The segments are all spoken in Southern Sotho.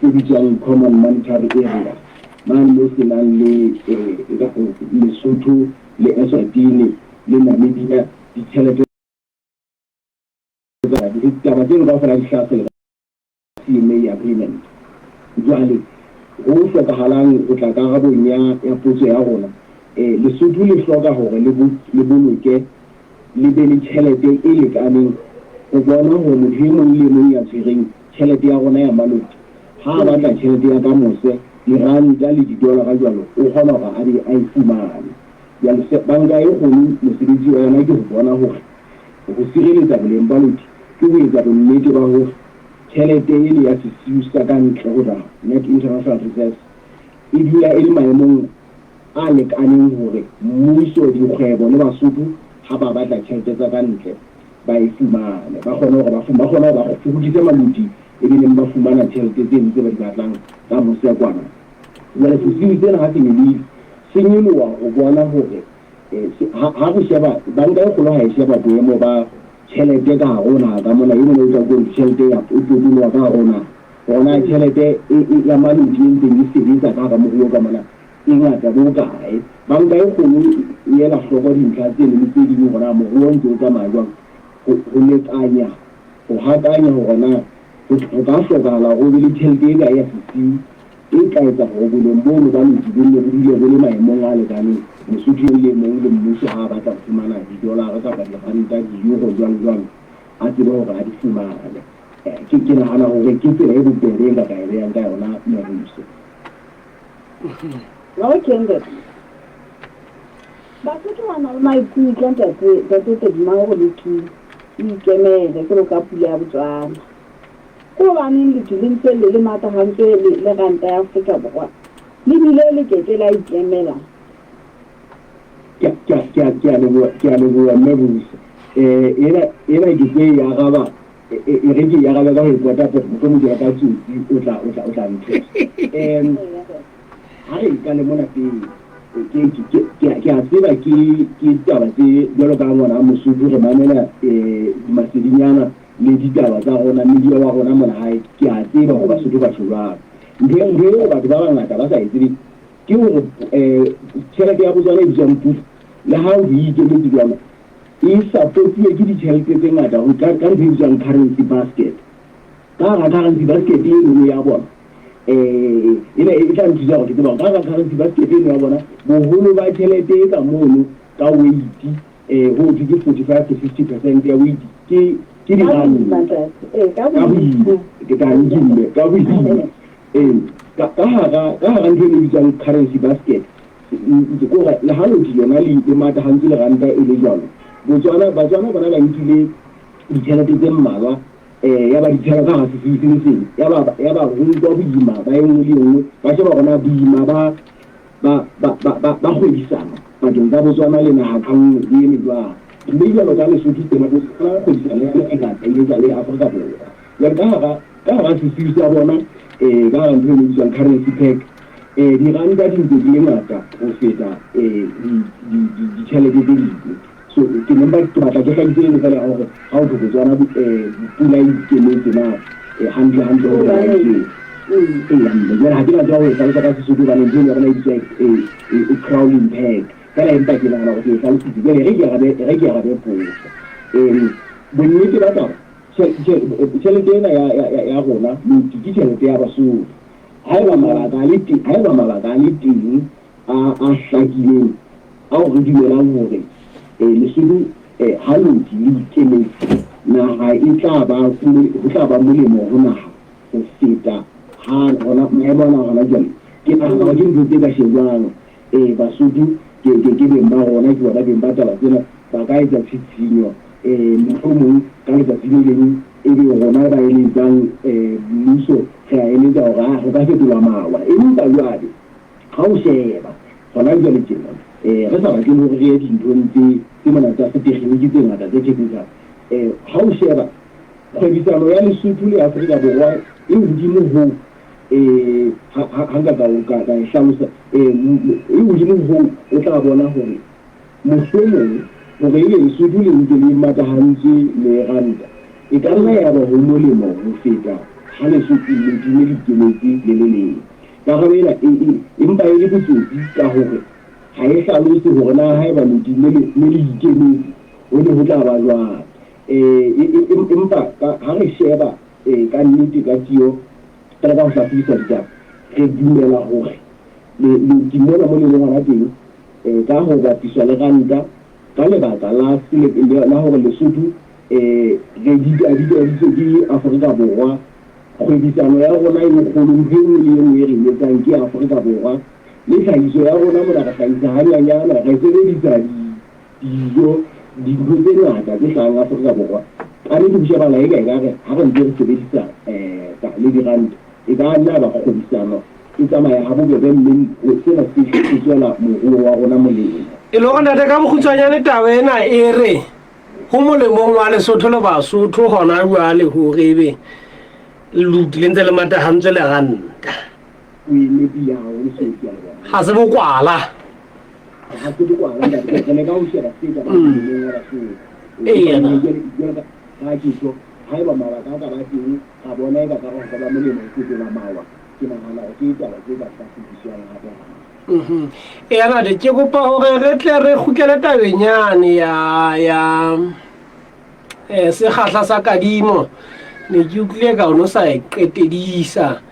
bitswang common monetary area man mo se nang le Lesotho le Eswatini le Namibia ditšhelete taba tseno ba fela ditlhase CMA agreement jwale go hlokahalang o tla karabong ya potso ya rona Lesotho le hloka hore le boloke le be le tšhelete e lekaneng go bona gore motho e mong le mong ya tshwereng tšhelete ya rona ya maloti ha a batla tšhelete ya ka mose diranta le didolara jwalo o kgona gore a e fumane jalo banka e kgone mosebetsi wa yona ke go bona gore go sireletsa boleng ba loti ke go etsa bonnete ba gore tšhelete e le ya sesiu sa ka ntle go net international reserves e dula e le maemong a lekaneng gore mmuso dikgwebo le Basotho ha ba batla tšhelete tsa ka ntle ba e fumane ba kgona gore ba fokuditse maloti e bileng ba fumana tšhelete tseno tse ba di batlang ka mose kwana jwale sesiu sena ha se nyolile se nyoloha go bona gore ha go sheba banka e kgolo ha e sheba boemo ba tšhelete ka gona ka mona e mona o tla go tšhelete ya potolo ka gona tšhelete ya maloti e ntse e sebetsa ka mo go ka mona e ngata bo kae banka e kgolo e ela hloko dintlha tse le tse dingwe gona mo go ntse o tsamaya jwang go lekanya go hakanya gore na go ka hlokahala go be le tšhelete e ka ya sesiu e ka etsa gore boleng bono ba loti bo dile bo le maemong a lekaneng Mosotho le mong le mmuso ha a batla go fumana didolara kapa diranta di-euro jwalo a tsebe gore a di fumane ke nagana gore ke tsela e bobebe e nka ka e beyang ka yona meruso Okay, good. Basotho ba na le maikutlo ntate Tedima go le ikemele ke ka pula ya Botswana go baneng le dilentse le matahantse le ranta ya Afrika Borwa le bile le kete la ikemela ke a leboa mmebuso era ke tse ya gaba e re ke ya gaba ka go ipota go mo dira ka tsotsi o tla ntho ha re ka le mona ke a tseba ke taba tse jalo ka ngwana Mosotho re mamela masedinyana le ditaba tsa rona media wa rona mona hae ke a tseba go Basotho ba tshwarwa ntho batho ba bangata ba sa itsebe ke gore tšhelete ya Botswana e bitswang puso le ha o ikemetse jwana e supportiwe ke ditšhelete tse ngata ka ntho e bitswang currency basket ka ga currency basket e nngwe ya bona e tla nthusa gore ke tseba ka ga currency basket e nngwe ya bona boholo ba tšhelete e ka mono ka weight go thwe ke 45 to 50% ya weight ke diranta ka boima ka hara ntho e le bitswang currency basket kore le ha loti yona le matahantse le ranta e le jalo batswana bona ba nkile ditšhelete tse mmalwa ya ba ditšhela ka ga seseng ya ba runtwa boima ba e nngwe le nngwe ba sheba gona boima ba kgwedisana bakeng tsa Botswana le naga ka nngwe le eme jwang mme jalo ka Lesotho tena Botswana kgwedisana e ngata e etsa le Afrika Borwa jale ka gara sesiu sa bona ka gara ntho e le bitswang currency pack diranta di ntse di le ngata go feta ditšhelete tse dingwe so ke batla ke tlhagisele le fela gore ga o tlo Botswana pula e ikemetse na hantle go jale ga ke batla go tlhalosa ka Sesotho bane ntho ya bona e bitsa crawling pack fela empa ke nagana gore ke e tlhalositse jale re ke arabe potso bonnete ba taba tšhelete ena ya rona ke tšhelete ya Basotho haeba mabaka a le teng a hlakileng ao re dumelang gore Lesotho ha loti le ikemetse naga go tla ba molemo go naga go feta ha gona maemo a gona jale ke nagana ke ntho tse ka shebjang Basotho ke beng ba gona ke bona beng ba taba tsena ba ka etsa tshitshinyo mohlomong ka letsatsi le leng e be gona ba eletsang mmuso re a eletsa gore go ka fetola mawa empa jwale ga o sheba gona jwale tjena re sa batle gore re ye dinthong tse mona tsa setegeniki tse ngata tse technical ga o sheba kgwebisano ya Lesotho le Afrika Borwa e hodimo ho hanga ka hlalosa e hodimo ho o tla bona gore mohlomong gore ile Lesotho le ntse le matahantse le ranta e ka nna ya ba ho molemo ho feta ha le Lesotho le dine di ikemetse le leng karabo ena empa e le botsotsi ka hore ha e hlalose hore na haeba le dine le ikemetse ho ne ho tla ba jwang empa ha re sheba ka nnete ka tio tla ba ho hlapisa ditaba re dumela hore le dimona mo le ngwana teng ka ho bapiswa le ranta ka lebaka la hore Lesotho re di ke Afrika Borwa kgwebisano ya rona e kgolo e nngwe re etsang ke Afrika Borwa le tlhahiso ya rona mona re hlahisa hanyanyana re sebedisa dijo dintho tse ngata tse hlahang Afrika Borwa ka nnete ho shebala e ka ekare ha re ntse re sebedisa le diranta e ka nna ba kgwebisano e tsamaya ha bobebe mme sena se tswela moruo wa rona molemo e le gona ka bokhutswanyane taba ena e re ho molemong wa Lesotho le Basotho hona jwale hore ebe le ntse le matahantswe le ranta ha se bokwala ha se bokwala le ka ho sheba se ka ba ha ke tso ha ba mabaka ka ba teng ga bona e ka ka ba molemo ke tsela mawa ke nahana ke taba tse ka tsitsisang ha bona era de ke kopa hore re tle re khukele tabenyane ya se khatla sa kadimo ne ke utlile ka ono sa iqetedisa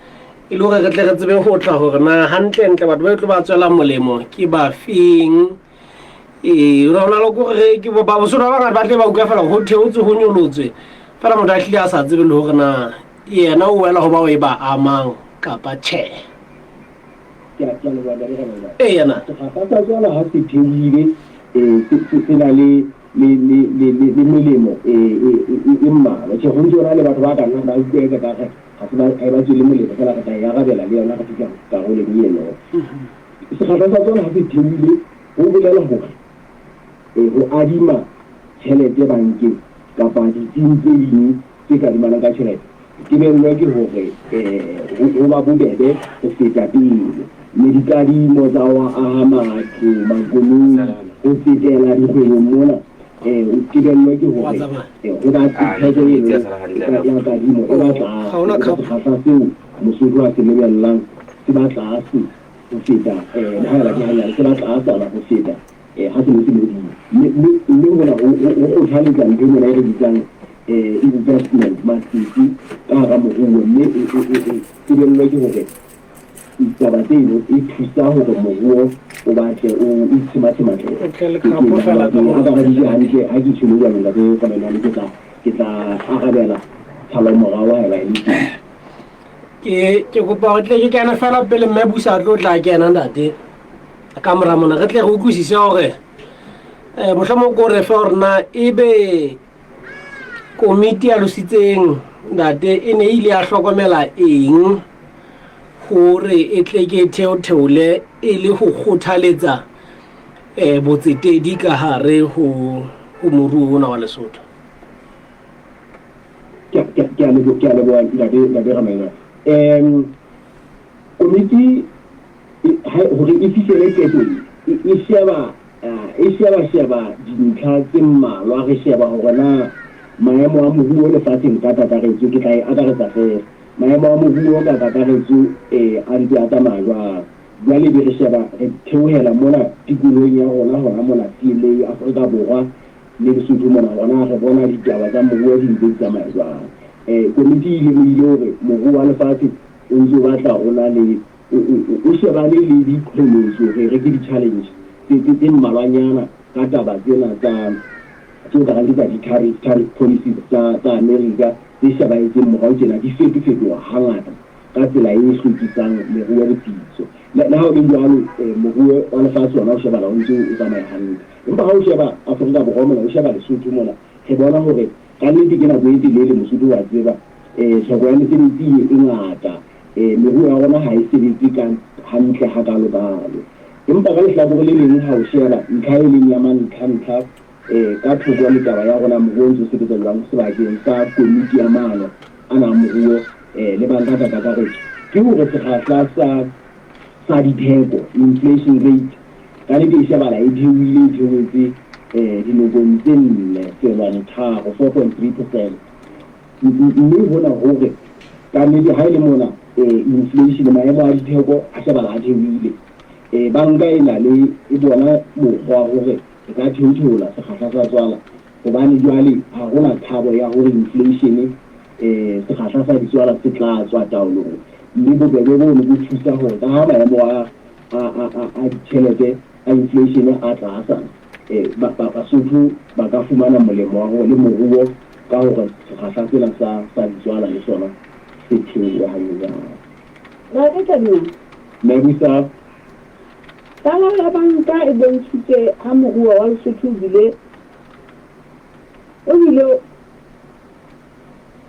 e le hore re tle re tsebe ho tla hore na hantle batho ba tlo ba tswela molemo ke ba feng rona lo gore ke ba bosona ba ba tle ba utlwa fela ho theotse ho nyolotswe fela motho a tlile a sa tsebe le hore na yena o wela ho ba o e ba amang kapa tjhe yana ga jwala ha se theohile se na le melemo e mmalwa ke ho ntse le batho ba ka nna ba utlweka ka ga se ba tswe le molemo fela ka ya gabela le yona ka fika ka go le yeno se ga sa jwala ha se theohile ho bolela hore ho adima tjhelete bankeng kapa ditsing tse ding tse ka dimana ka tjhelete ke belwa ke hore ho ba bobebe ho feta pele medikadimo tsa wa aha matlo makoloi ho fetela dikgwebo mona ke belwa ke hore ho ba tshehetso ya kadimo e ba tlase seo Mosotho a se lebellang se ba tlase ho feta le ha ke hanya se ba tlase ala ho feta ha se se mme hona ho tlhaletsa ntho mona e re bitsang investment massive ka hara moruo mme ke belwa ke hore taba tseno e thusa hore moruo o batle o itshimatshimatle ha ke tsholo ya nna ke kana le ke tla arabela thalomorao ha ba ke kopa o tle ke kana fela pele mme busa tlo tla kena ntate ka mora mona re tle go utlwisisa hore mohlomong ko re fa rena ebe komiti ya lositseng ntate e ne ile ya hlokomela eng hore e tle ke theole e le ho kgothaletsa botsetedi ka hare ho moruo ona wa Lesotho ke a le bua ntate Ramela komiti hore e fihlele ketong e sheba dintlha tse mmalwa re sheba hore na maemo a moruo lefatsheng ka kakaretso ke tla e akaretsa fela maemo a moruo ka kakaretso a ntse a tsamaya jwang jwale be re sheba re theohela mona tikolohong ya rona hona mona le Afrika Borwa le Lesotho mona hona re bona ditaba tsa moruo di ntse di tsamaya jwang komiti ile hore moruo wa lefatshe o ntse o batla rona le o shebane le dipholoso re ke di-challenge tse mmalwanyana ka taba tsena tsa tseo ka reng di-tariff policies tsa America tse shabaetseng morao tjena di fetoha hangata ka tsela e hlwekisang meruo ya botiso le ha o le jwalo moruo wa lefatshe ona o shebala o ntse o tsamaya hantle empa ha o sheba Afrika Borwa mona o sheba Lesotho mona re bona hore ka nnete ke nako e telele Mosotho wa tseba tlhoko ya mesebetsi e ngata meruo ya rona ha e sebetse ka hantle hakalo empa ka lehlakore le leng ha o sheba ntlha e leng ya mantlha ka thoko ya taba ya rona moruo ntse o sebetsa jwang sebakeng sa komiti ya maano ana moruo le banka ka kakaretso ke hore sekgahla sa ditheko inflation rate ka nnete e shebala e theohetse dinokong tse 4.3%. mme hona hore ka nnete ha ile mona inflation maemo a ditheko a shebala a theohile banka e na le e bona mokgwa hore e ka theotheola sekgahla sa tswala hobane jwale ha hona thabo ya hore inflation sekgahla sa ditswala se tla tswa taolong mme bobebe bo le thusa hore ka ha maemo a ditjhelete a inflation a tlasa basotho ba ka fumana molemo wa hore le moruo ka hore sekgahla sena sa ditswala le sona se theohe hanyane. Ra ke tsamaya Mabisa tala ya banka e bontshitse ha moruo wa Lesotho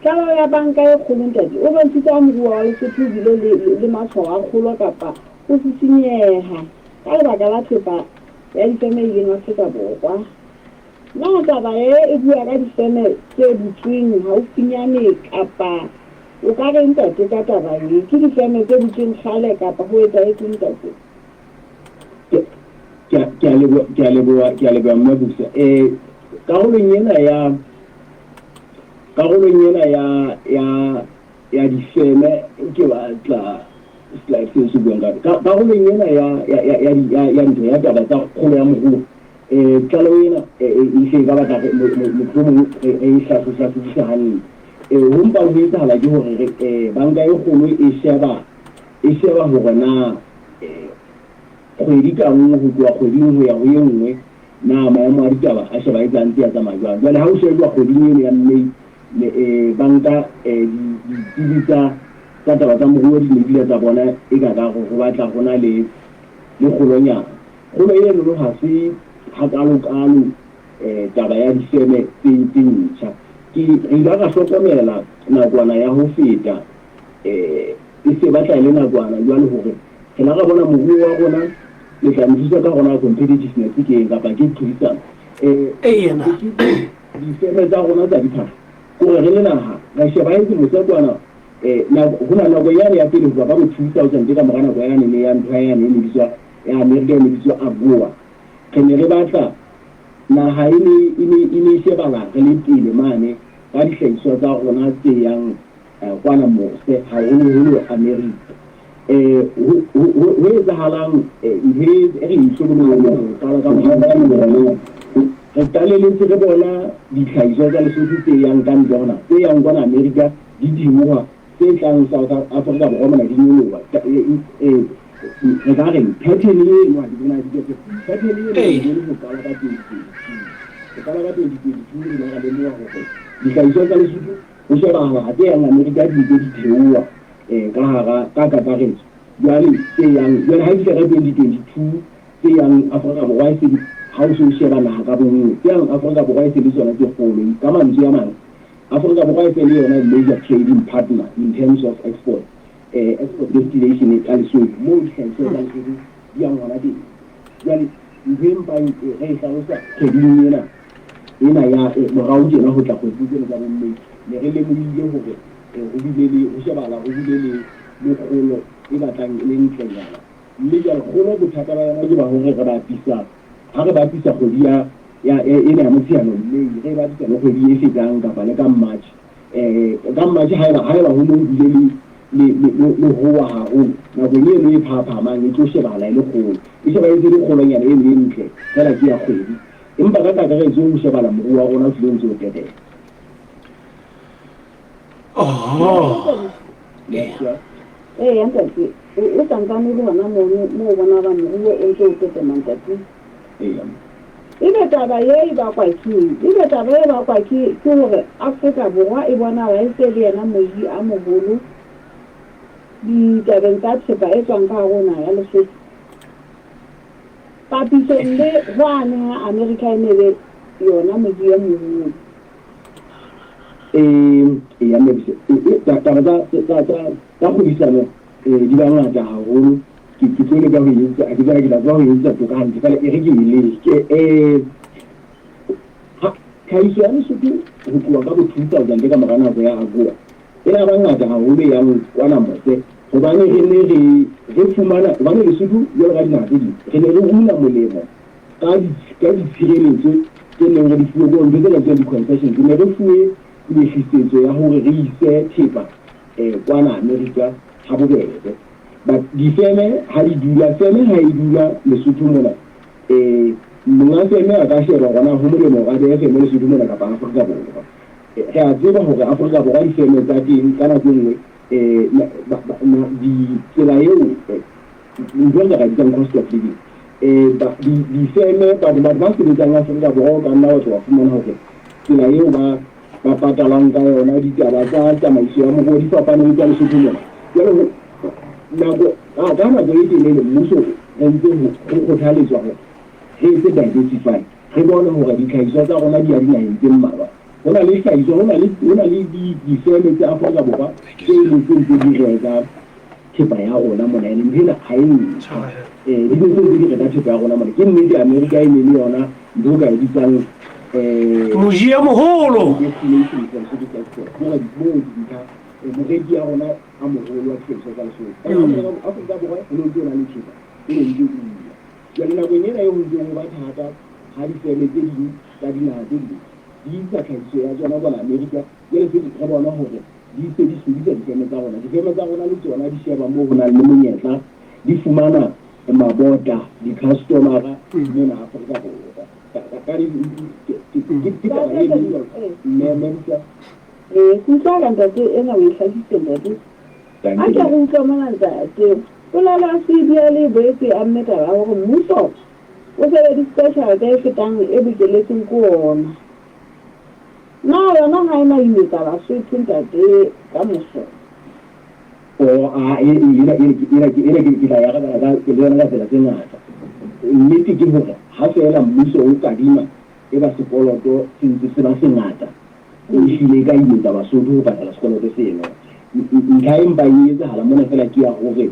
tala ya banka e kgolo ntate o bontshitse ha moruo wa Lesotho le matshwao a kgolo kapa o sisinyeha ka lebaka la thepa ya difeme ileng Afrika Borwa. Na taba e bua ka difeme tse butsweng haufinyane kapa o ka re ntate ka taba e ke difeme tse butsweng kgale kapa ho etsahetseng ntate? ke a leboha Mmabusa karolong ena ya difeme ke batla slide se buang ka karolong ena ya ntho ya taba tsa kgolo ya moruo tlalo ena e se ka batla mohlomong e hlahlisa hantle ho mpa ho etsahala ke hore banka e kgolo e sheba hore na kgwedi ka nngwe ho tloha kgweding ho ya ho e nngwe na maemo a ditaba a sheba e tsantsi ya tsamaya jwang. Jwale ha o shebwa kgweding eno ya Mei banka ditsebi tsa taba tsa moruo di ne tsa bona e ka ho batla ho na le kgolonyana kgolo eno ha se hakalo taba ya difeme tse ntjha ke nka ka hlokomela nakwana ya ho feta e se batla le nakwana jwale hore ke la ga bona moruo wa rona le tla mothusa ka rona competitiveness ke kapa ke thusa difeme tsa rona tsa diphahlo kore re le naha ra sheba etse mosekwana ho na nako yane ya pele ho ba mo 2000 ka mora nako yane le ya ntho yane e bitswa ya America e bitswa AGOA ke ne re batla naha e shebala re le pele mane ka dihlahiswa tsa rona tse yang kwana mose haholo America ho etsahalang re ihlokomela kala ka mona re taleletse re bona dihlahiswa tsa Lesotho tse yang ka ntle tse yang kwana America di dimoha tse tlang South Africa Borwa mona di nyoloha re ka re pattern e nwa di bona di ke pattern e ho kala ka teng ke kala ka teng di le ga le mo hore dihlahiswa tsa Lesotho ho sheba ha tse yang America di theoha ka kakaretso jwale tse yang jwale ha di ka 2022 tse yang Afrika Borwa e se ha o se sheba naha ka bonngwe tse yang Afrika Borwa e se le tsona tse kgolo ka mantswe ya mang Afrika Borwa e se le yona major trading partner in terms of export destination ka Lesotho mo dihlahiswa tsa Lesotho di yang hona teng jwale mpempa re hlalosa trading ena ya morao tjena ho tla kgwedi tsa bomme ne re lemohile hore ho bile ho shebala ho bile le kgolo e batlang le ntlenyana mme jwale kgolo bothata ba yona ke ba hore re bapisa kgwedi ya ena ya Motsheanong mme re bapisa le kgwedi e fetang kapa le ka March haeba ho mo bile le hoa haholo nakong eno e phaphamang e tlo shebala le kgolo e sheba e le kgolonyana e ntle fela ke ya kgwedi empa ka kakaretso ho shebala moruo wa rona tlileng tse o tetela. Ntate e santsane le hona mo bona ba moruo o ntse o tetema ntate. Ebe taba e bakwa ke hore Afrika Borwa e bona ba e se le yena moji a moholo ditabeng tsa thepa e tswang ka rona ya Lesotho papisong le hwane ha America e nebe yona moji ya moholo. Ya mebise taba tsa kgodisano di ba ngata haholo ke tsone ka ho etsa a dira ke la ho etsa to ka hantle fela e re ke ile ke kaiso ya Lesotho ho tloha ka bo 2000 le ka mora nako ya AGOA e la ba ngata haholo ya kwana mose hobane re fumana hobane Lesotho jwalo ka dinaha tse ding re ne re hula molemo ka ditshireletso tse neng re di fuwe bo ntho tse di concessions ne re fuwe mefisetso ya hore re ise thepa kwana America ha bobebe but difeme ha di dula feme ha e dula Lesotho mona monga feme a ka sheba gona ho molemo ga de feme Lesotho mona ka pa Afrika Borwa re a tseba hore Afrika Borwa di feme tsa teng kana tsengwe di tsela eo ntho ga di tsang cost of living di feme ba sebetsang Afrika Borwa ka nna batho ba fumana hore tsela eo ba patalang ka yona ditaba tsa tsamaiso ya mogodi di fapane tsa Lesotho mona jalo nako ka nako e telele mmuso re ntse go kgothaletswa hore re etse diversify re bone hore ditlhahiso tsa rona di a dinaheng tse mmalwa ho na le tlhahiso ho na le difeme tsa Afrika Borwa tse leng di reka thepa ya rona mona le mpela ha e di di reka thepa ya rona mona ke nnete America e ne yona ntho ka di tsang mojia moholo moreki ya rona a moholo wa tlhahiso tsa Lesotho Afrika Borwa e ne tsona le thepa e ne di ya nako ena e ho ntse ho ba thata ha difeme tse ding tsa dinaha tse ding di tsa tlhahiso ya tsona bona America ya le tse re bona hore di se di sudisa difeme tsa rona le tsona di sheba mo ho na le monyetla di fumana mabota di customera mona Afrika Borwa ka di kutlwala ntate ena o e hlahisitse ntate a ke go utlwa mona ntate o la la CDA le boetse a mme taba hore mmuso o sebedisitse tjhelete e fetang e bokeletseng ko ona na yona ha ena imetsa Basotho ntate ka moso ina ke la ya ka le yona ka tsela tse ngata nnete ke hore ha fela mmuso o kadima e ba sekoloto se ba se ngata o ile ka imetsa Basotho ho patala sekoloto seno ntlha empa e etsahala mona fela ke ya hore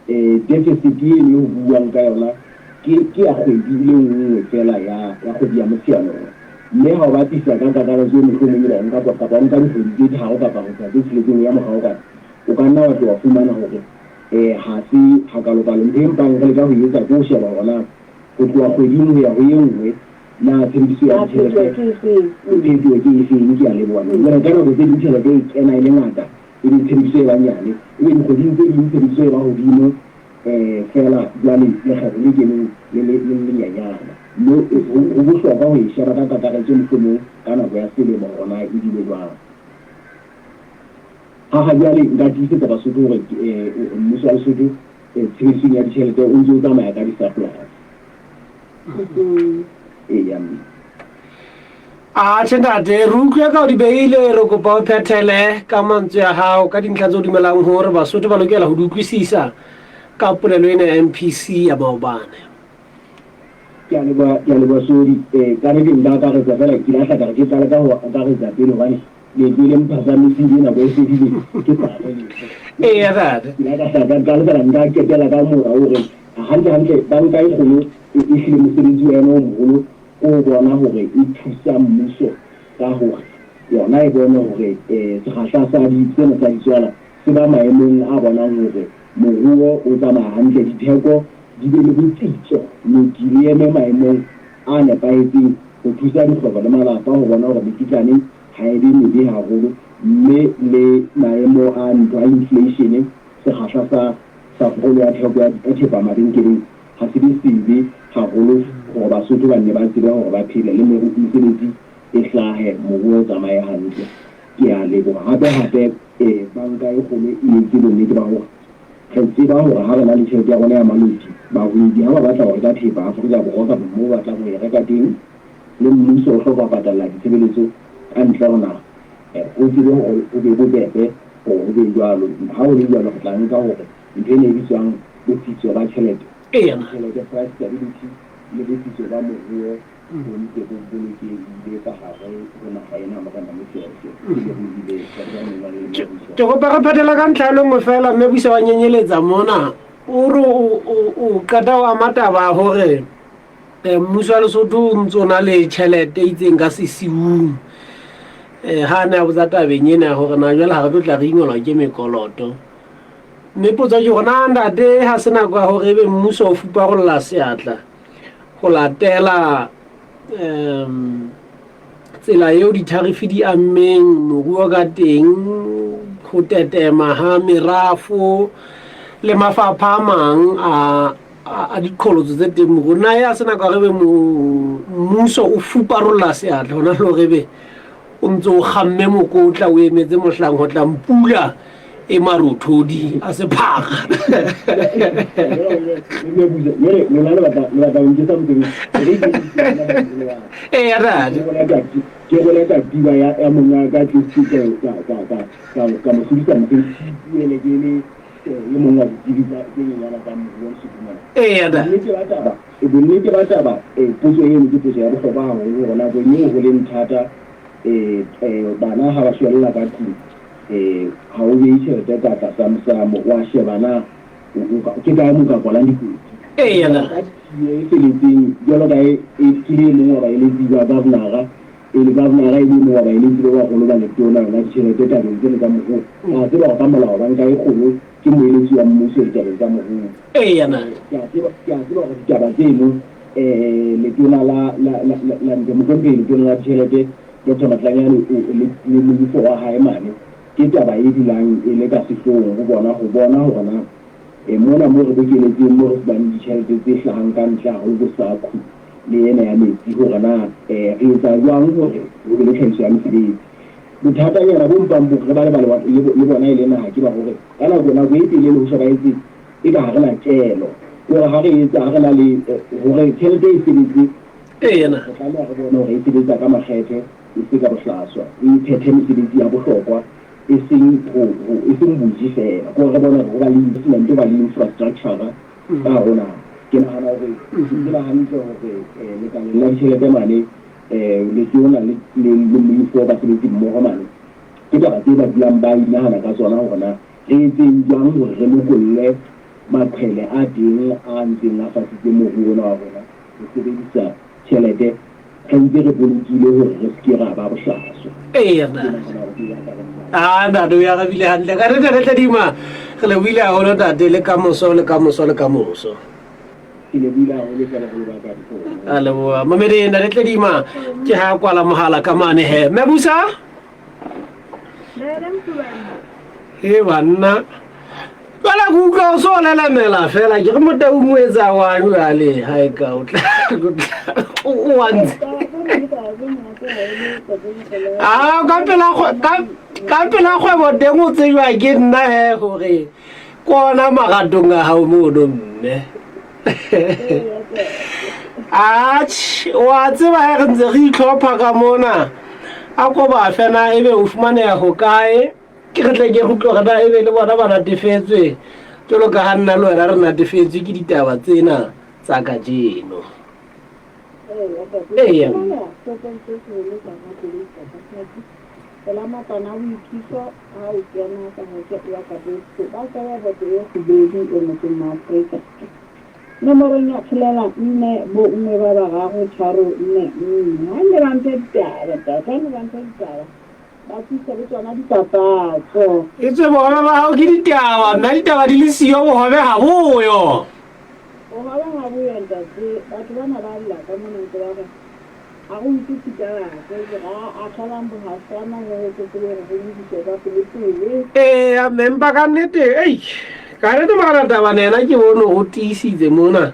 deficit e le ho buang ka yona ke ya kgwedi le nngwe fela ya kgwedi ya Motsheanong mme ha o batisa ka kakaretso e mohlomong le nka kapa nka dikgwedi tse tharo kapa ho tsa tse tsheletseng ya morao ka o ka nna wa fumana hore ha se hakalo-kalo ntho empa re le ka ho etsa ke ho sheba hona go tloha kgweding ho ya ho e nngwe na tshebediso ya ditjhelete phetoho ke efeng ke a leboha jwale ka nako tse ding tjhelete e kena e le ngata e le tshebediso e banyane ebe dikgweding tse ding tshebediso e ba hodimo fela jwale lekgetho le keneng le lenyenyana mme ho bohlokwa ho e sheba ka kakaretso mohlomong ka nako ya selemo hona e dile jwang ha jwale nka tiisetsa Basotho hore mmuso wa Lesotho tshebedisong ya ditjhelete o ntse o tsamaya ka di-surplus tjhe ntate re utlwe ka o di beile re kopa o phethele ka mantswe ya hao ka dintlha tse o dumelang hore Basotho ba lokela ho di utlwisisa ka polelo ena ya MPC ya maobane ke a leboha sodi ka re nka akaretsa fela ke lahla ka re ke qala ka ho akaretsa pele hobane le pele mphatsamisile nako e fedile ke pale nka ketela ka mora hore hantle banka e kgolo e hlile mosebetsi wa yona o moholo o bona hore e thusa mmuso ka hore yona e bone hore sekgahla sa tsena tsa ditswala se ba maemong a bonang hore moruo o tsamaya hantle ditheko di be le botsitso lokile eme maemong a nepahetseng ho thusa dikgwebo le malapa ho bona hore mekitlane ha e be mebe haholo mme le maemo a ntho a inflation sekgahla sa kgolo ya theko ya thepa mabenkeleng ha se di sebe haholo hore Basotho ba ne ba tsebe hore ba phele le mesebetsi e hlahe moruo o tsamaye hantle ke a leboha hape banka e kgolo e etse bonnete ba hore re tseba hore ha re na le tjhelete ya rona ya malodi bahodi ha ba batla ho reka thepa Afrika Borwa kapa moo ba batlang ho e reka teng le mmuso o hloka ho patalla ditshebeletso ka ntle ho naha o tsebe hore o be bobebe hore o be jwalo ha o le jwalo re tla nka hore ntho e ne e bitswang botsitso ba tjhelete tjhelete price stability le botsitso ba moruo bo ntse bo bolokehile ka hare ho naha ena morena ke kopa re phetela ka ntlha e le nngwe fela mme buisa wa nyenyeletsa mona o re o qeta o amataba hore mmuso wa Lesotho o ntse o na le tjhelete e itseng ka sesiung ha ne a botsa tabeng ena ya hore na jwale ha re tlo tla re ingolwa ke mekoloto mme potso ke hore na ntate ha se nako ya hore ebe mmuso o fuparolla seatla go latela tsela eo ditarifi di ammeng moruo ka teng ho tetema ha merafo le mafapha a mang a diqholotso tse teng rona ya sena ka re be mmuso o fuparolla seatla hona le hore be o ntse o kgamme mokotla o emetse mohlang ho tla mpula e marothodi a sephaga ya radi ke bona ka diba ya monga ka tlisa ka mosudisa motse ke le monga diba ke nyana ka mo sukuma ya da bonnete ba taba puso e mo puso ya bohlokwa haholo hona go nyo go le nthata bana ha ba shwella ka tlung ha o be tšhelete ka tlasa mosamo wa shebana ke ka mo ka golang dikoti yana e feletseng jalo ka e kile mo wa ile diba governor le governor e mo wa ile diba wa go ba le tona la tšhelete ka dintse ka mo a tseba ka molao ba nka e kgolo ke moeletsi wa mmuso e taba ka mo yana ya tseba go taba tseno le tona la ndemokopedi tona la tšhelete Dr. Matlanyane le mofo wa hae mane ke taba e dilang e le ka sehlong go bona hona mona mo re bokeletseng mo re bang ditšhelete tse hlahang ka ntle haholo go sakhu le ena ya metsi hore na re etsa jwang hore ho be le tlhahiso ya mesebetsi bothatanyana bo mpang bo re ba le bona e le naha ke ba hore ka nako nako e telele ho sheba e ka hare na kelo hore ha re etsa ha re na le hore tšhelete e sebetse yana re tlameha re bona hore e sebetsa ka makgethe e se ka bohlaswa e phethe mesebetsi ya bohlokwa e seng boji fela ko re bona go ba le investment ba le infrastructure ka hona ke nahana hore ke hantle hore le ka la tšhelete mane le tsona le mmuso ba sebetsi mmogo mane ke taba tse ba dulang ba inahana ka tsona hore na re etseng jwang hore re lokolle maqhele a teng a ntseng a fasitse moruo wa rona re sebedisa tšhelete re ntse re bolokile hore re ske ra ba bohlaswa ntate ya ga bile hantle ka re tladima re le buile haholo ntate le ka moso ke le buile haholo fela go ba ka diphoso a leboa mamedi ntate tladima ke ha kwala mohala ka mane he Mebusa banna bala go utlwa o so lelemela fela ke re motau mo etsa wa jwale ha e ka o wantse ka pela kgwebo teng o tsejwa ke nna he gore kona magatong a hao mono mme wa tseba he re ntse re itlhopha ka mona a ko ba fena ebe o fumaneha go kae ke re tle ke go tlogela ebe le bona ba natefetswe jalo ka ga nna le wena re natefetswe ke ditaba tsena tsa ka jeno nomorong ya tshelela nne bo nngwe ba ba gago tharo nne ha ne ba ntse ditaba ba tsisa le tsona dipapatso e tse bona ba hao ke ditaba nna ditaba di le siyo bogobe ga boyo o ga ba ga boyo ntate batho bana ba lla ka mona ntse ba re a go ntse ga a tlhalang bogasana le go tsebe re go ditse ka pele a memba ka nnete ka re magana taba nena ke bone go tiisitse mona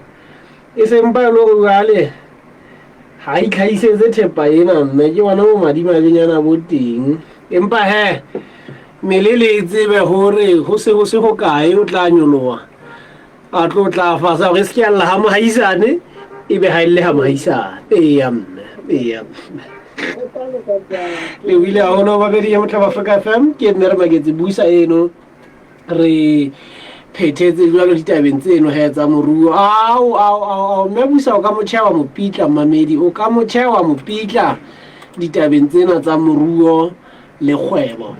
e sempa e le go gale ha e tlhaisetse thepa ena mme ke bona mo madimabenyana bo teng empa he mele le tsebe gore go se go kae o tla nyoloa a tlo tla fasa gore se ke alla ha mohaisane e be ha ile ha mohaisane le wile a hona ba bedi ya Motlhaba Africa FM ke nne re magetse buisa eno re phethetse jwalo ditabeng tseno he tsa moruo ao Mebusa o ka mothewa mopitla mamedi o ka mothewa mopitla ditabeng tsena tsa moruo le kgwebo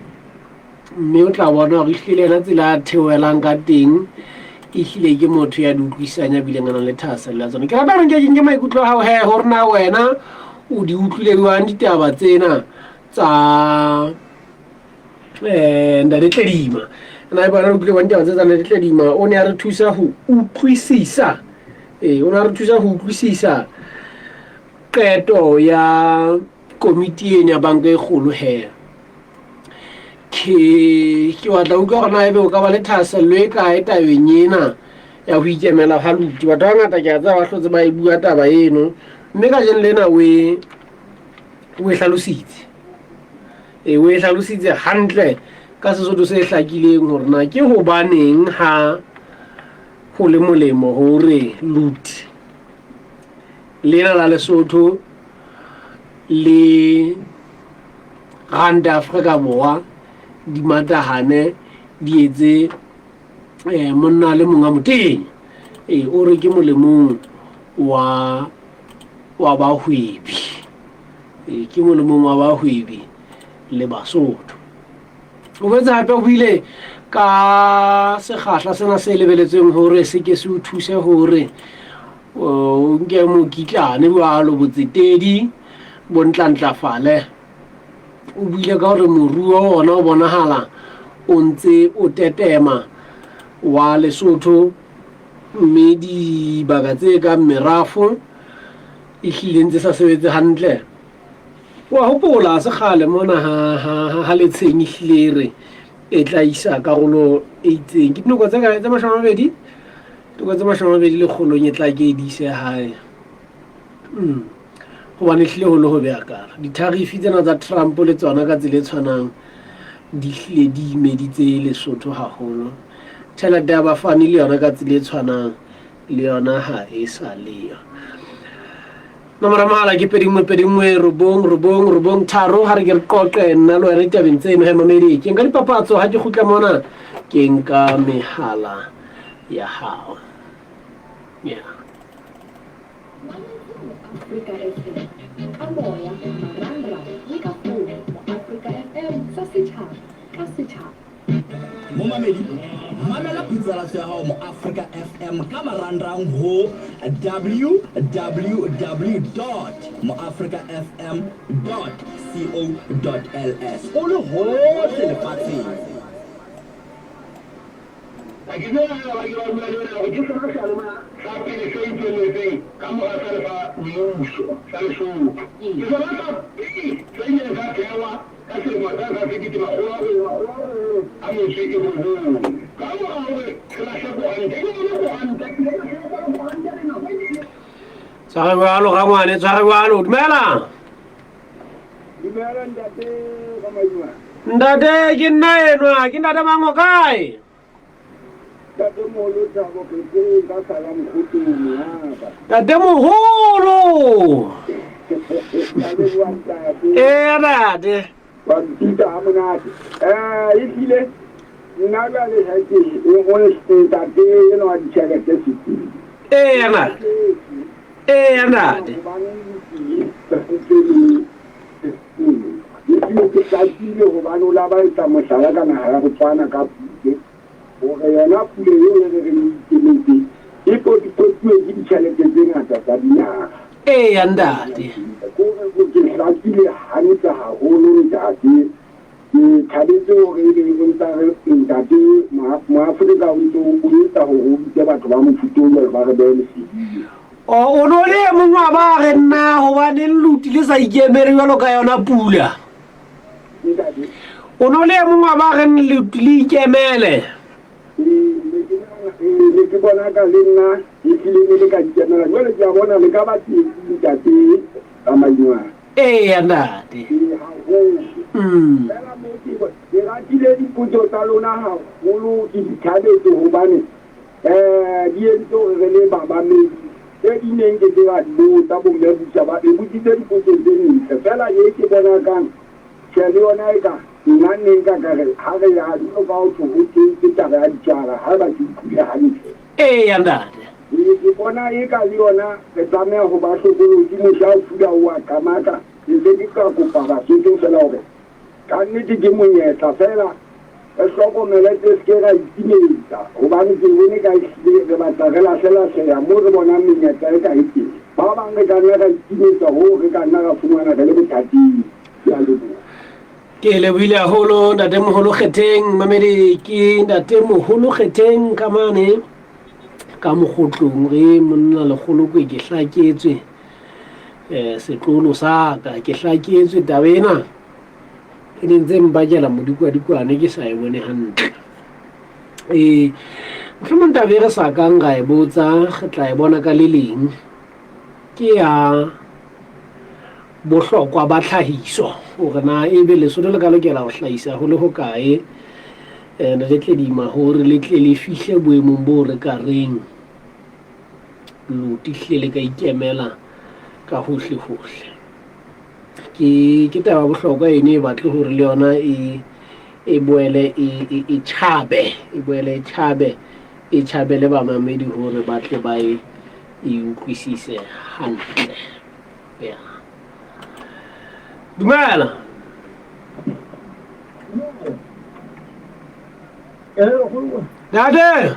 mme o tla bona gore ehlile ena tsela a theoelang ka teng ehlile ke motho ya di utlwisanya bileng a nang le thasella tsona ke rata gore ke maikutlo a hao he gore na wena o di utlwile jwang ditaba tsena tsa Ntate Tledima na bona utlwile ba ditaba tsa Ntate Tledima o ne a re thusa ho utlwisisa qeto ya komiti ena ya banka e kgolo he ke batla utlwa gore na ebe o ka ba le thahasello e kae tabeng ena ya ho ikemela ha Luti. Batho ba ngata ke a tseba ba hlotse ba e bua taba eno, mme ka jeno lena o e hlalositse o e hlalositse hantle ka Sesotho se hlakileng hore na ke hobaneng ha ho le molemo hore Luti lena la Lesotho le Ranta Afrika Borwa di matahane di etse monna le monga moteng o re ke molemong wa bahwebi ke molemong wa bahwebi le Basotho. O betsa hape o bile ka sekgahla sena se lebeletsweng hore se ke se o thuse hore o nke mokitlane jwalo botsetedi bo ntlantlafale. O bile ka hore moruo ona o bonahala o ntse o tetema wa Lesotho, mme dibaka tse ka merafo e hlile ntse sa sebetse hantle. Wa hopola se kgale mona ha le tshenyi hlile e tla isa karolo e itseng ke dinoko tse 20 le kgolong e tla ke di se hae hobane hlile ho le ho beya kara ditarifi tsena tsa Trump le tsona ka tsile tshwanang di hlile di imeditse Lesotho haholo. Tjhelete ya bafani le yona ka tsile tshwanang le yona ha e sa leyo. Nomoro mahala ke 21 tharo ha re ke re qoqe nna lo re tabeng tseno he mamedi ke nka dipapatso ha ke khutla mona ke nka mehala ya hao Africa FM. Amoya, maranga, Likafu, Africa FM, Sasichap, Kasichap. Momamedi, mamela pizza ya hao mo Africa FM kama randrang ho www.moafricafm.co.ls. Ole ho telefatsi. Tsare bjalo ga ngwane tsare bjalo dumela ntate ke nna enwa ke ntate mango kae tate moholo ntate Pita amonate ikile nna ba le hake o ntate eno a ditjhelete sitse ntate ke tsatsile hobane o la ba etsa mohlala ka naha ya Botswana ka pule hore yona pule eo e re ikemetse e potipotsuwe ke ditjhelete tse ngata tsa dinaha ntate ke tsatsile hantle haholo ntate ke thabetse hore e be o ntsa re ntate Moafrika o ntso o etsa hore o bute batho ba mofuta o ba re behe lesedi o no le mongwe wa ba re nna hobane Luti le sa ikemere jwalo ka yona pula o no le mongwe wa ba re Luti le ikemele le ke bona ka le nna e tlile le ka ikemela jwale ke a bona le ka ba ntate ka manywana ntate ke ratile dipotso tsa lona haholo ke di thabetse hobane di entse hore re le babamedi tse di neng ke tse ba di botsa bomme busa ba e botsitse dipotso tse ntle fela e ke bona kang tjhe le yona e ka nna neng ka kare ha re ya dilo ka ho tsho ke taba ya ditjara ha ba ke ikule hantle ntate ke bona e ka le yona re tlameha ho ba hlokolodi motho a fuda o a kamaka ntse ke ka kopa Basotho fela hore ka nnete ke monyetla fela re hlokomele tse se ke ra itimetsa hobane ke bone ka ehlile re batla re lahleya moo re bonang menyetla e ka e teng ba bang re ka nna ra itimetsa hoo re ka nna ra fumana re le bothating ke a leboha ke lebohile haholo ntate moholo kgetheng mamedi ke ntate moholo kgetheng ka mane ka mokgotlong re monna legolo ke hlaketswe setlolo sa ka ke hlaketswe tabena e ne ntse mbakela modikwadikwane ke sa e bone hantle. Mohlomong taba e re sa kang ra e botsa re tla e bona ka le leng ke ya bohlokwa ba tlhahiso hore na ebe Lesotho le ka lokela ho hlahisa ho le hokae le tledima hore le tle le fihle boemong bo re ka reng lotihle le ka ikemela ka hohle hohle. Ke taba bohlokwa ene e batle hore le yona e boele e chabe le bamamedi hore ba tle ba e utlwisise hantle. Yeah. Dumela. Dade.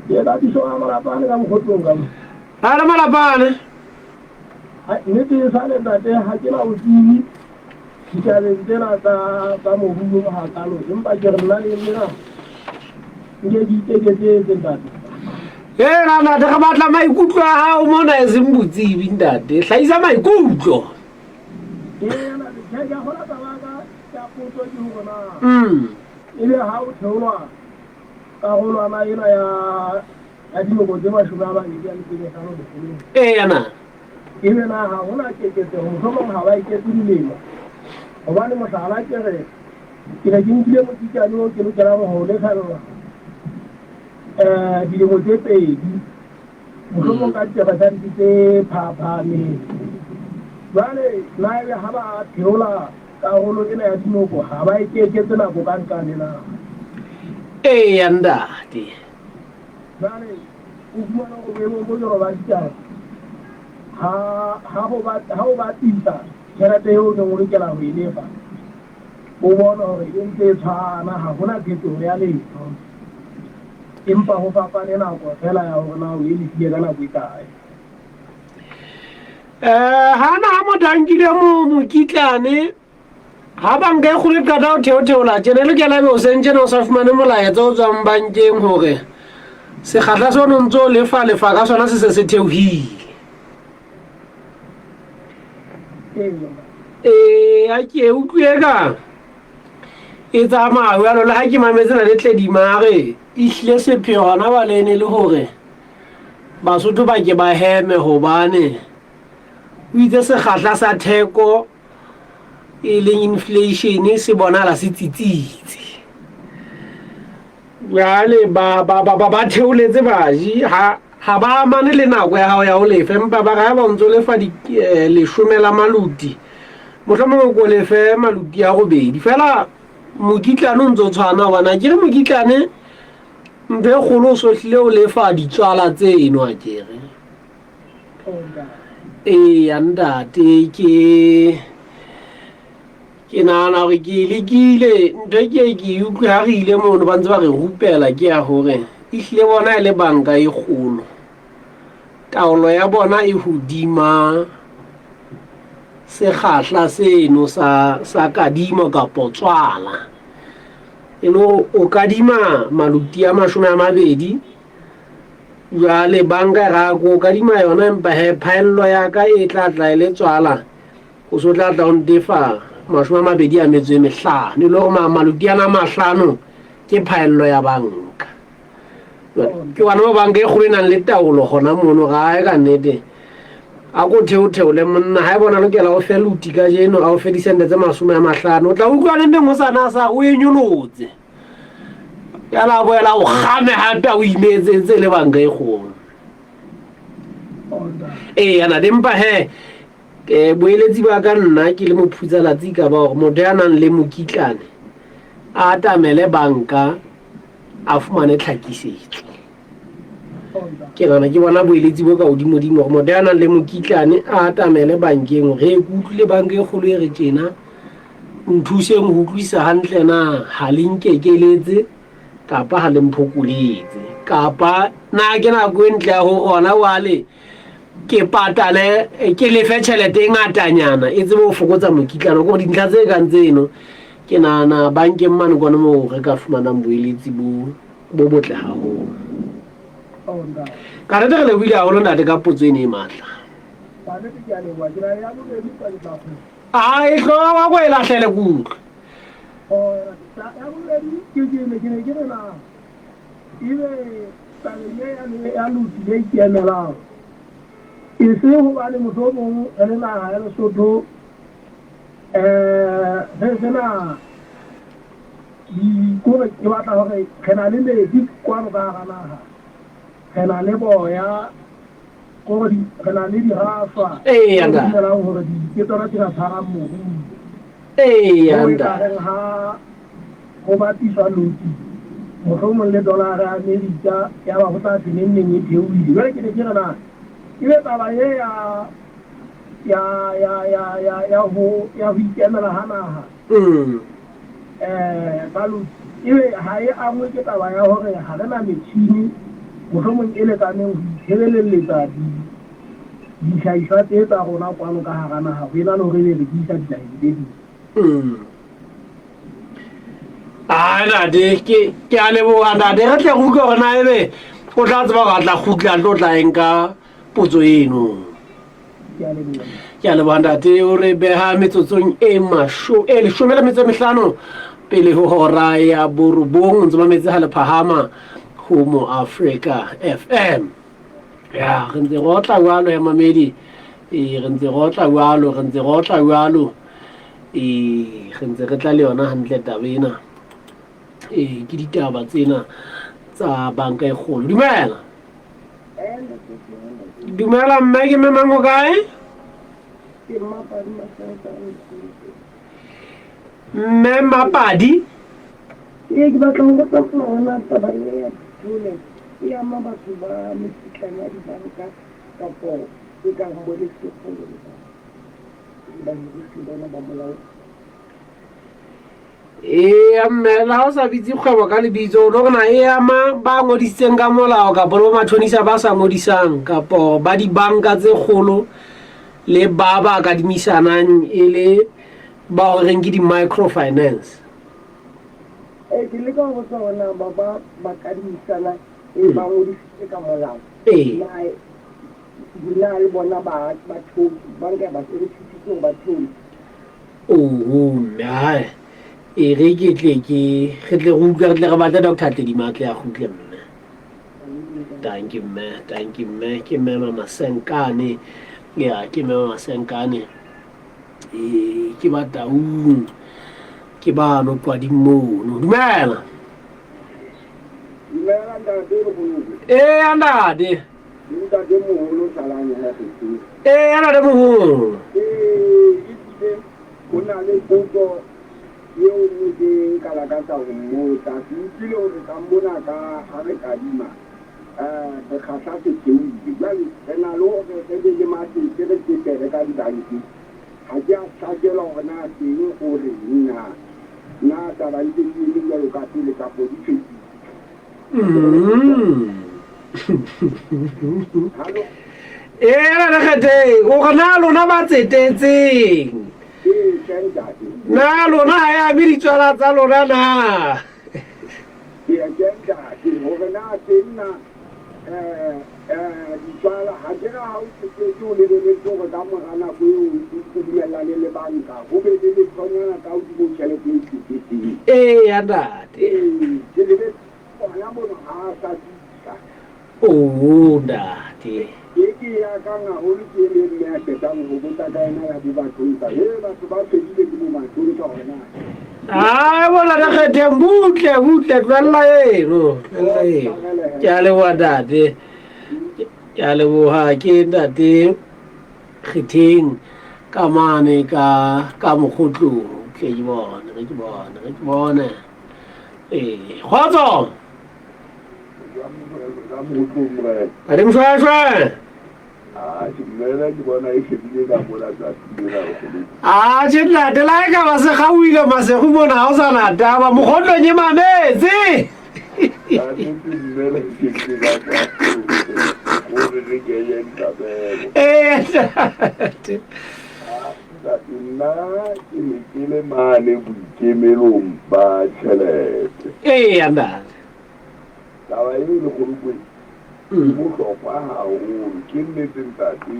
Ya dadi so amara pane ka mkhotong ka. Ala malapane. Ne ke sale dade ha ke la utsini. Ke le tsena ka mo bulo ha kalo empa ke re nna le nna. Nge di teke dade. Na de ga batla maikutlo a hao mona e sembutsi ntate. Hlaisa maikutlo. Na de ke ya hola baba ka potso di ho bona. Ile ha o theolwa ka golwana ena ya dinoko tse mashome a mabedi a metso e mehlano yana ebe na ha hona keketseho mohlomong ha ba iketse dilemo hobane mohlala ke re ke ne ke nkile mokitlane o ke lokelang ho lekgalla dilemo tse pedi mohlomong ka ditefasante tse phaphameng jwale na ebe ha ba theola karolo ena ya dinoko ha ba ikeketse nako ka nkane na ntate jwale o fumana go boemong bo joro ba ditaba ha o ba tisa tšhelete eo ne o lokela ho e lefa o bona hore e ntse e tshwana ha gona phetogo ya letho empa go fapane nako fela ya gore na o e lefile ka nako e kae hana ha motho a nkile mokitlane ha banka e kgolo e qeta ho theotheola tjena le lokela be o sentjena o sa fumane molaetsa o tswang bankeng hore sekgahla se o no ntse o lefa ka sona se se theohile ha ke utlwe ka e tsamaya jalo le ha ke mametsena le tledimare ehlile sepheo hona ba lene le hore Basotho ba ke ba heme hobane o itse sekgahla sa theko e leng inflation se bonala se tsitsitse jale ba theoletse baji ha ba amane le nako ya hao ya ho lefa empa ba ga ba ntse lefa leshome la maluti mohlomong ko lefe maluti ya robedi fela mokitlane o ntse tshwana hobane ke re mokitlane mpe kgolo o sohlile o lefa ditswala tseno a kere ntate ke nahana hore ke lekile ntho ke utlwe ha re ile mono ba ntse ba re rupela ke ya hore ehlile bona e le banka e kgolo taolo ya bona e hodima sekgahla seno sa kadimo kapo tswala e le o kadima maluti a 20 jwale banka ra go kadima yona empa phaello ya ka e tla le tswala o so tla o ntefa 25 le lo maluti ana 5 ke phaello ya banka ke wana ba banka e kgolo nang le taolo gona mono ga e ka nnete a go theotheole monna ha e bona lokela o fe luti ka jeno a o fe disente tse 50 o tla utlwa le mo sana sa o e nyolotse ya la boela o game hata o imetsetse le banka e kgolo ana dempa boeletsi ba ka nna ke le mophutshalatsi ka ba gore motho ya nang le mokitlane a atamele banka a fumane tlhakisetso ke nana ke bona boeletsi bo ka godimo-dimo gore motho ya nang le mokitlane a atamele bankeng re e kutlwile banka e kgolo e re tjena nthuseng ho utlwisa hantle na ha le nkekeletse kapa ha le mphokoletse kapa na ke nako e ntle ya ho rona wale ke patale ke lefe tšhelete e ngatanyana e tsebe ho fokotsa mokitlano go dintlha tse kang tseno ke nana bankeng mane kwana mo re ka fumanang boeletsi bo botle haholo ka re re le buile haholo ntate ka potso e ne e matla e hloga wa go e lahlele kutlwe ya bobedi ke ne ke re na ebe tabeng e ya lotile e ikemelang e se gobane motho o mongwe re le naga ya Lesotho re sena kore ke batla gore re na le metsi kwano ka ga naga re na le boya kore re na le dirafa dimelang gore ke tsona tse ra tshwarang moruo ha go batiswa loti mohlomong le dollar ya America ya ba go tla tseneng e theoile jwale ke ne ke rena e be taba ye ya ho ikemela ha naha baluti ebe ha e angwe ke taba ya hore ha re na metšhini mohlomong e lekaneng ho itshebelletsa dihlahiswa tse tsa rona kwano ka hara naha go ena le hore re rekisa dihlahiswa tse ding ntate ke a leboga ntate re tle go utlwe gore na ebe o tla tseba go tla gutla tlo tla eng ka potso eno ke a leboga ntate o re beha metsotsong e 15 pele ho hora ya borobong ntse mametse ha le phahama ho mo Africa FM ya re ntse go tla jwalo ya mamedi re ntse go tla jwalo re ntse re tla le yona hantle tabena ke ditaba tsena tsa banka e kgolo dumela mme ke memango kae mme Mapadi ke batla go botsa bona taba ya tole e ama batho ba mesitlana ya dibanka kapo e ka go le sekolo ba di bona ba molao mmela o sa bitse kgwebo ka lebitso le gona e ama ba ngodisitseng ka molao kapo le bo matšhonisa ba sa ngodisang kapo ba dibanka tse kgolo le ba kadimisanang e le ba goreng ke di-microfinance ke le ka go tsona ba kadimisana e ba ngodisitse ka molao na le bona batho banka ba sebedisitseng batho nae re tle go utlwa re tle re batla Dr. Tedimatle a gutle mme thank you mme ke mme Mamasenkane ke mme Mamasenkane ke ba Taung ke ba no kwa di mono dumela andade andade moholo kuna le potso yeo mo teng ka lakatsa go mmotsa ke utlwile gore ka mbona ka ga re kadima bekgatlha se theoile jale re na le gore re be le matete re tetere ka dibanki ga ke a tlhakela gore na teng gore nna tabantse ke le jalo ka pele kapo di fedile re kgethe o gona lona ba tsetetseng na lona ha ya be ditswala tsa lona na hore na tena ditswala ha ke ra ha o tsetse o lebeletse gore ka mora nako eo o dumellane le banka go be le letshwanyana ka hodimo tšhelete e tsetetseng andate ke lebe ona mono ha sa disa ndate ke ya ka ngaholo ke le mme a fetang go botsa ka ena ya dibatlonta batho ba fedile ke mo matlonta gona bona re kgethe butle tlolela eno ke a leboga ntate ke a leboga ke ntate kgetheng ka mane ka mokgotlong tle ke bone kgotso a di mšwešwe ntate la e ka ba se gauile masego mona ga o sa nataba mokgotlong e mametse nna ke ne ke le mane boikemelong ba tšhelete andate taba e le gorokwe bohlokwa haholo ke nnete ntate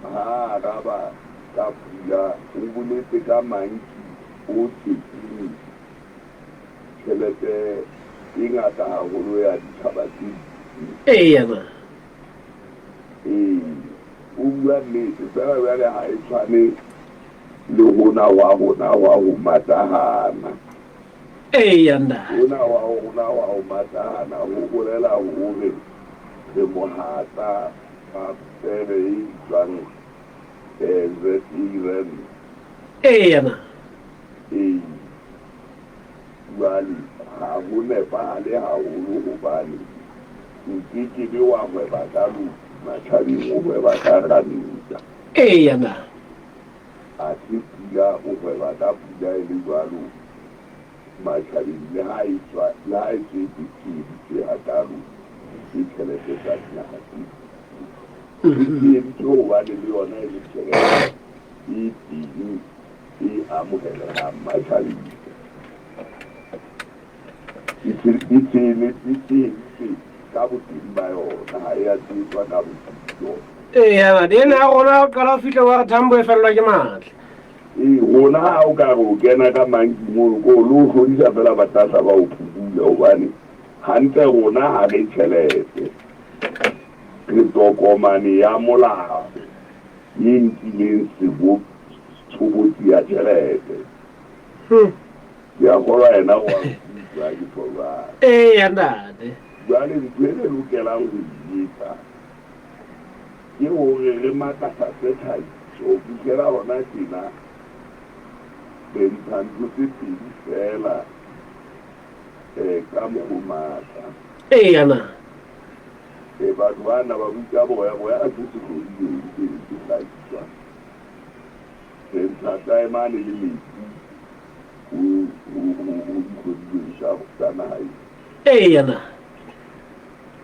ha raba ka pula o boletse ka manki o tshepile tšhelete e ngata haholo ya ditšhaba tse yana o bua nnete fela bjale ga e tshwane le gona wa go matagana yanda gona wa go matagana go bolela gore re mogata wa pere e tswang ZERN yana jwale ga go nepagale gagolo gobane nkekebe wa gweba ka matšhabeng o gweba ka ranta yana a se pula o gweba ka pula e le jwalo matšhabeng le ga e tse dikedi tse gataro ke tšhelete tsa dinaga tse gobane le yona e le tšhelete e teng e amogelegang matšhabeng e tsene ka boteng ba yona ga e a tsetswa ka boteng yona yana di na gona ka la fitlha wa re thambo e felelwa ke maatla gona ga o ka re o kena ka mankimolo ko le o tlhodisa fela batasa ba o phudula gobane gantle gona ga re tšhelete re tokomane ya molao e nkileng tshobotsi ya tšhelete ya golwa ena goa a ke tholwane yandade jwale ntho e le lokelang go etsa ke gore re matlafatse tlhagiso go fitlhela gona tjena re ntsha ntho tse pedi fela ka mogomata yana batho bana ba butsa boya a se segodileng ke tlhagiswa re ntsha taemane le metsi go digodileng tsa naga yana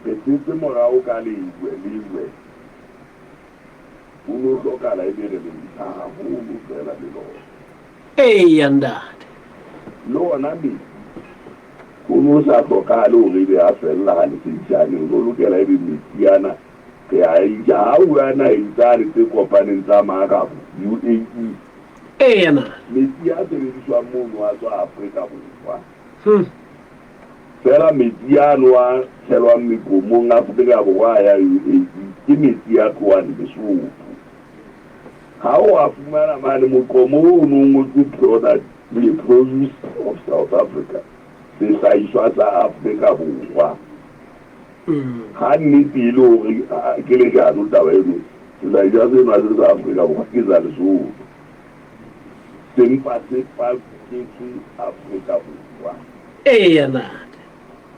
re setse morago ka lewe o no tlokala e be re le ntsha gagolo fela le lona yandade le ona metsi o no sa tlokale gore e be a felela ga lesedišaneng o lokela e be metsi ana ke a ija ga uana entsane tse kopaneng tsa maakabo UAE yana metsi a sebediswang mono a tswa Afrika Borwa fela metsi ano a tshelwang mekomong Afrika Borwa ya UAE ke metsi a tloang Lesotho ga o a fumana mane mokomo o no ngotswe product le produce of South Africa sehlahiswa sa Afrika Borwa ga nnete e le gore ke le jano taba eno sehlahiswa seno a se sa Afrika Borwa ke sa Lesotho sempa se paketse Afrika Borwa yana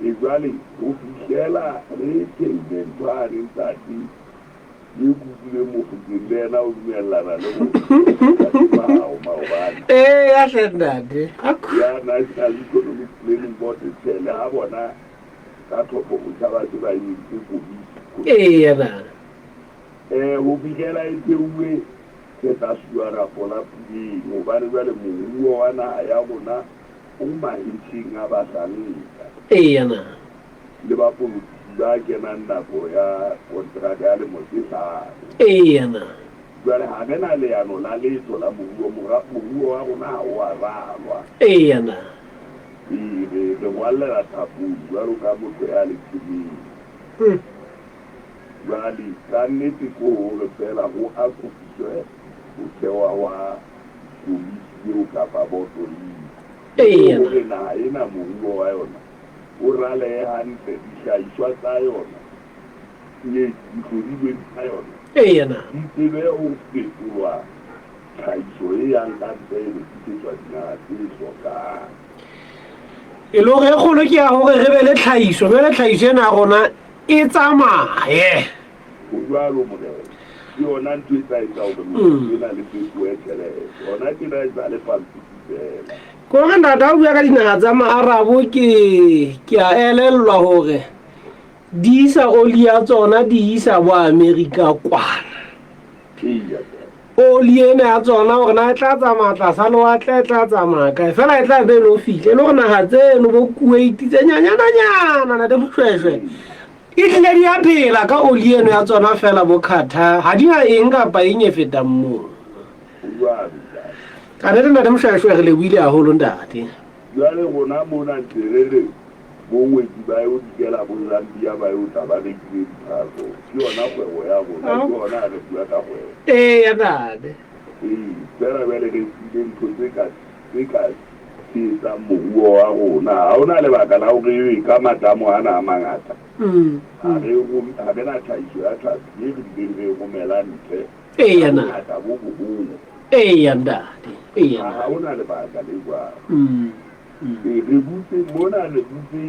jwale go fitlhela re theile ntshwane ntsati e kupile mofokeng le ena o dumelelana le maobane yasendade ya National Economic Planning Board tshele ga bona ka thopo botšhaba se ba entse komisi yana go fitlhela e theuwe setasiwa rapola puleng gobane jwale moruo wa naga ya rona o mahetšheng a basanka yana le bapolotiki ba kenang nako ya kontraka ya lemo tse tlhano yana jwale ga re na leano la letho la moruo wa rona ga o a ralwa yana re ngwalela thapong jwalo ka motho ya lekemeng jwale ka nnete ko gore fela go akofiswe mothewa wa komisi eo kapa boto gore naga ena moruo wa yona o ralehe hantle dihlahiswa tsa yona ditlhodilweng tsa yona yana di tsebe go fetolwa tlhahiso e yang ka ntle e rekisetswa dinaga tse tlhokang e le gore e kgolo ke ya gore re be le tlhahiso be le tlhahiso ena gona e tsamaye go jwalo morero ke yona ntho e tla etsa gore motho e na le fesuwe tšhelete yona ke na etsa le pampiti fela kore ndata o bua ka dinaga tsa maarabo ke a elellwa gore di isa oli ya tsona di isa bo Amerika kwana oli ena ya tsona gore na e tla tsamaya tlasa lewatle e tla tsamaya kae fela e tla be le o fitlhe e le gore naga tseno bo Kuwait tse nyanyananyana na di mošwešwe e tlile di ya phela ka oli eno ya tsona fela bo Qatar ga di na eng kapa eng e fetang moo ga ne nna le moshweshwe re le buile haholo ntate jwale gona mona nterere bongwetsi ba yo dikela bo Zambia ba yo tla ba rekile diphaso ke yona kgwebo ya bona ke yona re bua ka kgwebo ya ntate fela bele re tsile ntho tse ka tsa moruo wa rona ha ona lebaka la hore ka matamo ana a mangata ha re na tlhahiso ya tlhapi e re dileng re romela ntle ya ntate ya ntate ha ona lebaka le jwalo re butse mona re butse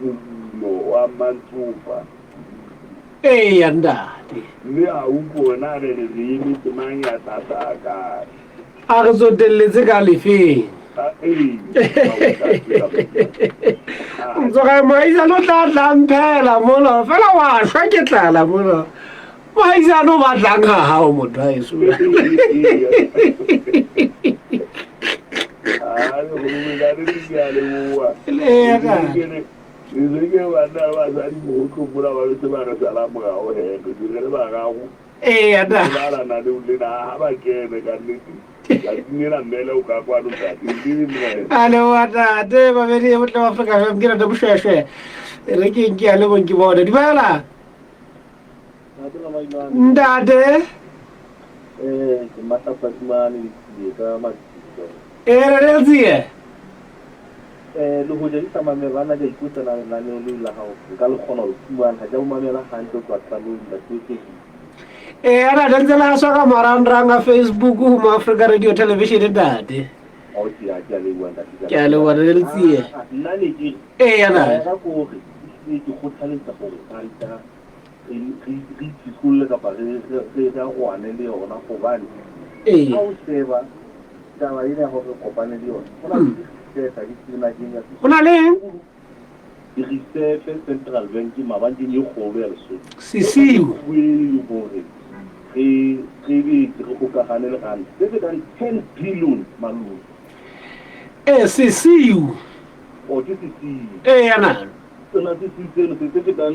modumo wa Mantsopa ya ntate mme ha o bona re emetse mang ya tlatsa a re tsotelletse ka lefeng ntsoga moaisano tlatlang phela mono fela wa shwa ke tlala mono moaisano ba tlang ga gao motho a eso alewatate babedi botle ba Africa FM ke rata boshweshwe re ke a le bonke bona di bala ntate ke mata Fatimane di ka matso re le tsie le ho jedi sama me bana ga ikuta na le la hao ka le kgona ho fumana ha ja o mamela hantle kwa tsalong da tsetse ana dantsela swa ka marangrang a Facebook ho ma Africa Radio Television date o ti a ja le wanda ke a le wanda le tsie nna ne ke ana ka go re ke khothaletsa gore anta re tsikulle ka ba re ga go ane le yona go bane ha o seba taba ina go re kopane le yona gona le Reserve Central Bank mabanki ye kgolo ya Lesotho sisiu gore re go ka gane le gane se ka 10 billion malung sisiu o ke sisiu yana tsena sisiu se ka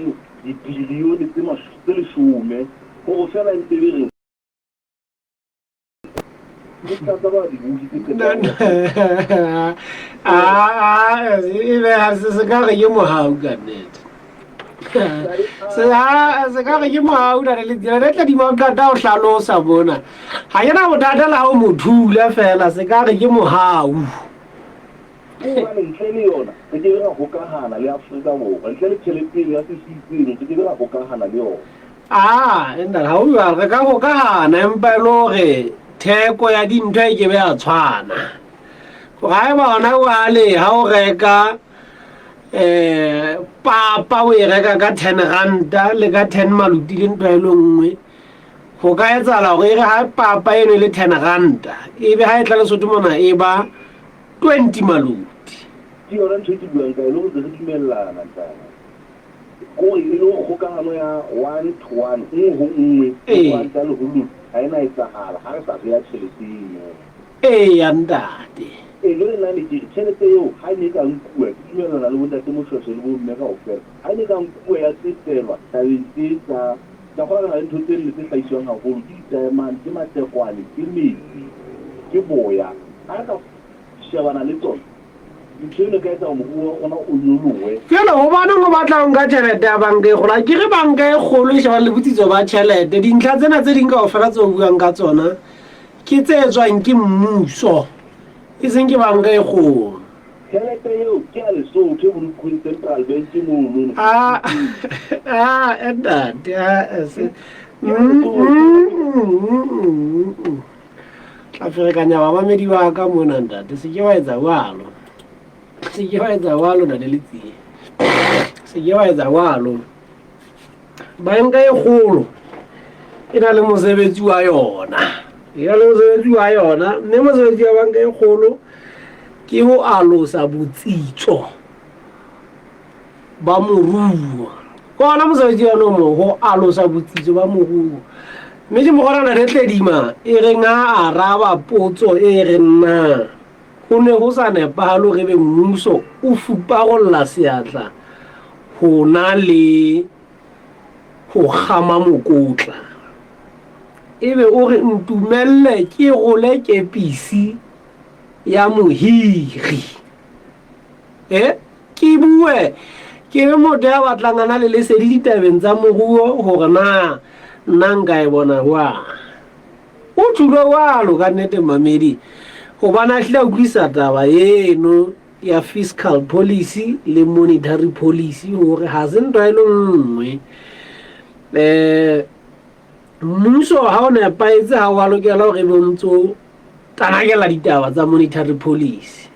di bilione tse leshome go fela ntebere ebe ga se ka ge ke mohau ka nnete se ka ge ke mohau na le tsela re tla dimakata o hlalosa bona ga ke na bothata la go mo thula fela se ka ge ke mohau ntle le yona re ke ra hokagana le Afrika Borwa ntle le tšhelete ya sisitseng re ke ra hokagana le yona enda ga o ya re ka hokagana empa e le gore theko ya dintho e ke be a tshwana ga e bona o a le ha o reka papa o e reka ka 10 ranta le ka 10 maluti le ntho e le nngwe go ka etsala gore e re ha papa eno le 10 ranta e be ha e tla Lesotho mona e ba 20 maluti ke yona ntho e ke buang ka e le go re dumellana tsana go e le go gokagano ya 1 to 1 ho nngwe wa tla le go ha ena etsahala ha re sa ya tšhelete ya ntate le nna ne ke tšhelete eo ha ne ka nkuwa ke dumelana le bontate moshweshwe le bo mme kaofela ha ne ka nkuwa ya tsetelwa tabeng tse tsa go na le ntho tse le tse hlahiswang haholo ke ditaemane ke matekwane ke metsi ke boya ha ka shebana le tsona ntšhele ka etsa moruo ona o nyolowe fela go bana go batla nka tšhelete ya banka e gola ke ge banka e kgolo e sheba le botsitso ba tšhelete dintlha tsena tse ding kaofela tse o buang ka tsona ke tse tswang ke mmuso e seng ke banka e kgolo tšhelete eo ke a Lesotho e borukgweng Central Bank mono entate tla ferekanya babamedi ba ka mona ntate se ke wa etsa walo na le tsie se ke wa etsa walo banka e kgolo e na le mosebetsi wa yona mme mosebetsi wa banka e kgolo ke ho alosa botsitso ba moruo kona mosebetsi wa no ho alosa botsitso ba moruo mme di mogorana re tledima e re nga araba potso e re nna go ne go sa nepagalo re be mmuso o fupagolla seatla go na le go gama mokotla ebe o re ntumelle ke gole kepisi ya mohiri ke bue ke be motho ya batlangana le lesedi ditabeng tsa moruo gore na nna nka e bona wa o thulo walo ka nnete mamedi go bana hlile utlwisa taba eno ya fiscal policy le monetary policy gore ha se ntwa e le nngwe mmuso ha o nepaetse ha wa lokela gore be ntso tanakela ditaba tsa monetary policy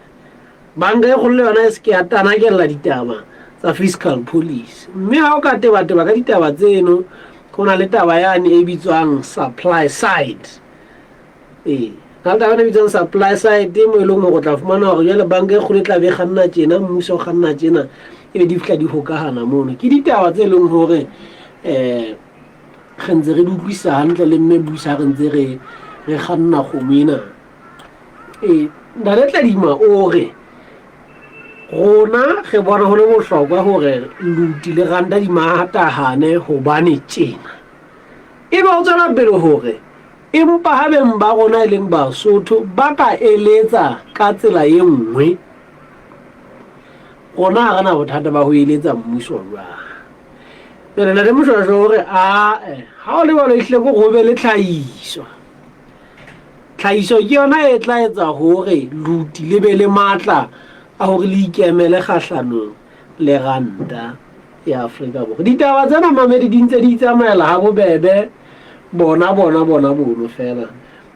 banka e kgolo le yona e se ke ya tanakela ditaba tsa fiscal policy mme ha o ka teba-teba ka ditaba tseno go na le taba yane e bitswang supply side ka taba e bitswang supply side mo e leng go tla fumana gore jale banka e kgolo e tla be ganna tjena mmuso o ganna tjena e be di fihla di hokagana mono ke ditaba tse leng gore ge ntse re di utlwisa hantle le mme busa re ntse re ganna gomena ntate Dima o re gona ge bona go le bohlokwa gore luti le ranta di mahatahane hobane tjena e ba o tsela pele gore empa ha beng ba gona e leng Basotho ba ka eletsa ka tsela e nngwe gona ga na bothata ba ho eletsa mmuso jwa pele na le moshwashwa gore ha o le ba le hle go be le tlhahiso ke yona e tla etsa gore luti le be le matla a gore le ikemele kgahlanong le ranta ya Afrika Borwa ditaba tsena mamedi di ntse di tsamaela ha bobebe bona bono fela